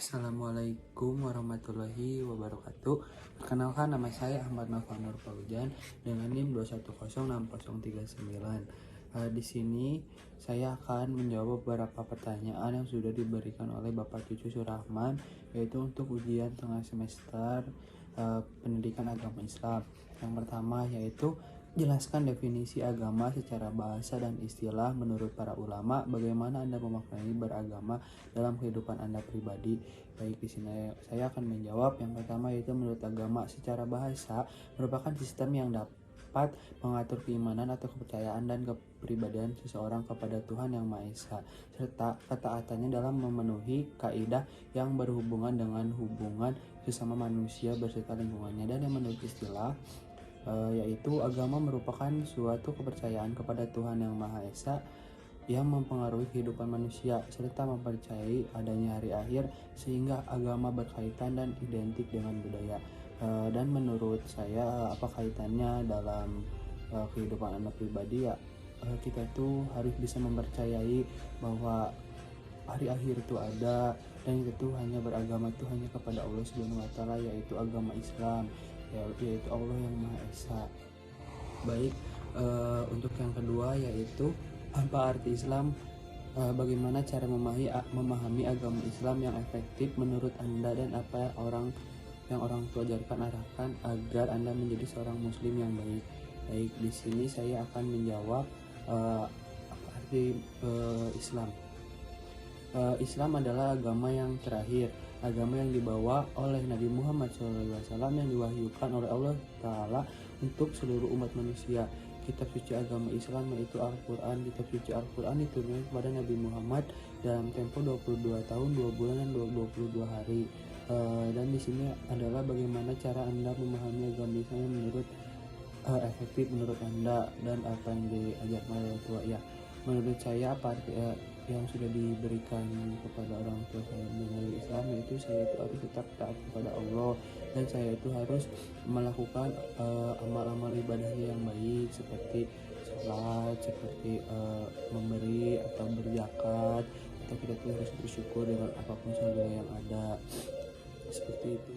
Assalamualaikum warahmatullahi wabarakatuh. Perkenalkan, nama saya Ahmad Novanur Paujan dengan NIM 2106039. Di sini saya akan menjawab beberapa pertanyaan yang sudah diberikan oleh Bapak Cucu Surahman, yaitu untuk ujian tengah semester pendidikan agama Islam. Yang pertama yaitu jelaskan definisi agama secara bahasa dan istilah menurut para ulama. Bagaimana Anda memaknai beragama dalam kehidupan Anda pribadi? Baik, di sini saya akan menjawab. Yang pertama yaitu menurut agama secara bahasa merupakan sistem yang dapat mengatur keimanan atau kepercayaan dan kepribadian seseorang kepada Tuhan Yang Maha Esa, serta ketaatannya dalam memenuhi kaidah yang berhubungan dengan hubungan sesama manusia beserta lingkungannya. Dan yang menurut istilah yaitu agama merupakan suatu kepercayaan kepada Tuhan Yang Maha Esa yang mempengaruhi kehidupan manusia serta mempercayai adanya hari akhir, sehingga agama berkaitan dan identik dengan budaya. Dan menurut saya apa kaitannya dalam kehidupan anak pribadi ya, kita tuh harus bisa mempercayai bahwa hari akhir itu ada, dan itu hanya beragama itu hanya kepada Allah Subhanahu wa taala, yaitu agama Islam, yaitu Allah Yang Maha Esa. Baik, untuk yang kedua yaitu apa arti Islam, bagaimana cara memahami agama Islam yang efektif menurut Anda, dan apa yang orang tua arahkan agar Anda menjadi seorang muslim yang baik. Baik, di sini saya akan menjawab apa arti Islam. Islam adalah agama yang terakhir, agama yang dibawa oleh Nabi Muhammad SAW yang diwahyukan oleh Allah Ta'ala untuk seluruh umat manusia. Kitab suci agama Islam yaitu Al-Quran. Kitab suci Al-Quran diturunkan kepada Nabi Muhammad dalam tempo 22 tahun, 2 bulan, dan 22 hari. Dan di sini adalah bagaimana cara Anda memahami agama Islam menurut efektif menurut Anda, dan apa yang diajarkan oleh orang tua. Ya, menurut saya apa arti yang sudah diberikan kepada orang tua saya mengenai Islam, yaitu saya itu harus tetap taat kepada Allah, dan saya itu harus melakukan amal-amal ibadahnya yang baik, seperti sholat, seperti memberi atau berzakat, atau kita tuh harus bersyukur dengan apapun saja yang ada, seperti itu.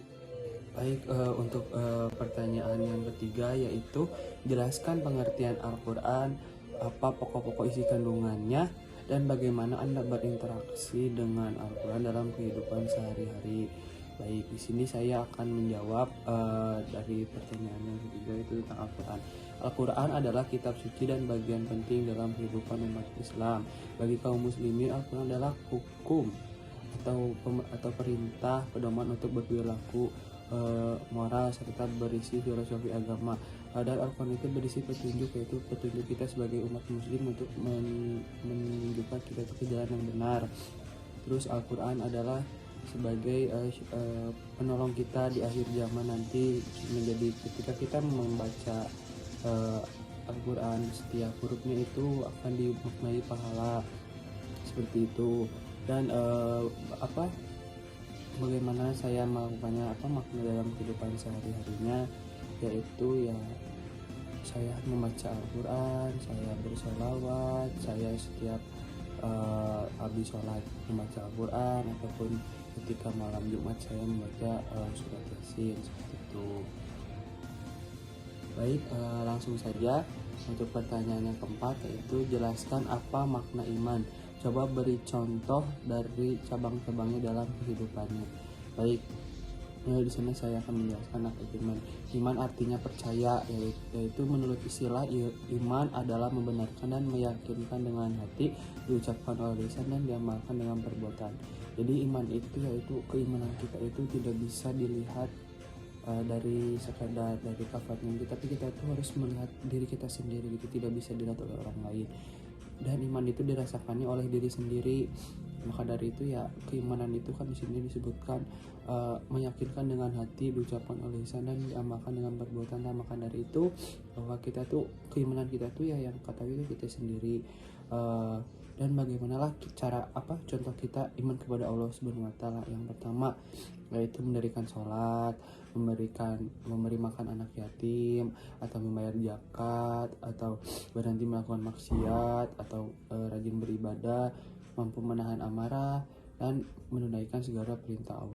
Baik, untuk pertanyaan yang ketiga yaitu jelaskan pengertian Al-Quran, apa pokok-pokok isi kandungannya, dan bagaimana Anda berinteraksi dengan Al-Quran dalam kehidupan sehari-hari. Baik, di sini saya akan menjawab dari pertanyaan yang ketiga, itu tentang Al-Quran. Al-Quran adalah kitab suci dan bagian penting dalam kehidupan umat Islam. Bagi kaum muslimin, Al-Quran adalah hukum atau perintah pedoman untuk berperilaku moral serta berisi filosofi agama. Dan Al-Quran itu berisi petunjuk, yaitu petunjuk kita sebagai umat muslim untuk menunjukkan kita itu ke jalan yang benar. Terus Al-Quran adalah sebagai penolong kita di akhir zaman nanti, menjadi ketika kita membaca Al-Quran, setiap hurufnya itu akan dimaknai pahala, seperti itu. Dan bagaimana saya melakukannya, apa makna dalam kehidupan sehari-harinya, yaitu ya saya membaca Al-Quran, saya bersolawat, saya setiap habis sholat membaca Al-Quran, ataupun ketika malam Jumat saya membaca surat Yasin, seperti itu. Baik, langsung saja untuk pertanyaan yang keempat, yaitu jelaskan apa makna iman. Coba beri contoh dari cabang-cabangnya dalam kehidupannya. Baik, di sini saya akan menjelaskan apa itu iman. Iman artinya percaya, yaitu menurut istilah iman adalah membenarkan dan meyakinkan dengan hati, diucapkan oleh lisan, dan diamalkan dengan perbuatan. Jadi iman itu yaitu keimanan kita itu tidak bisa dilihat dari sekadar dari kafatnya kita, tapi kita itu harus melihat diri kita sendiri, itu tidak bisa dilihat oleh orang lain. Dan iman itu dirasakannya oleh diri sendiri. Maka dari itu ya, keimanan itu kan di sini disebutkan meyakinkan dengan hati, diucapkan oleh lisan, dan diamalkan dengan perbuatan. Nah, maka dari itu bahwa kita tuh keimanan kita tuh ya yang kata itu kita sendiri. Dan bagaimanalah cara contoh kita iman kepada Allah Subhanahu wa taala. Yang pertama yaitu mendirikan sholat, memberi makan anak yatim, atau membayar zakat, atau berhenti melakukan maksiat, atau rajin beribadah, mampu menahan amarah, dan menunaikan segala perintah Allah.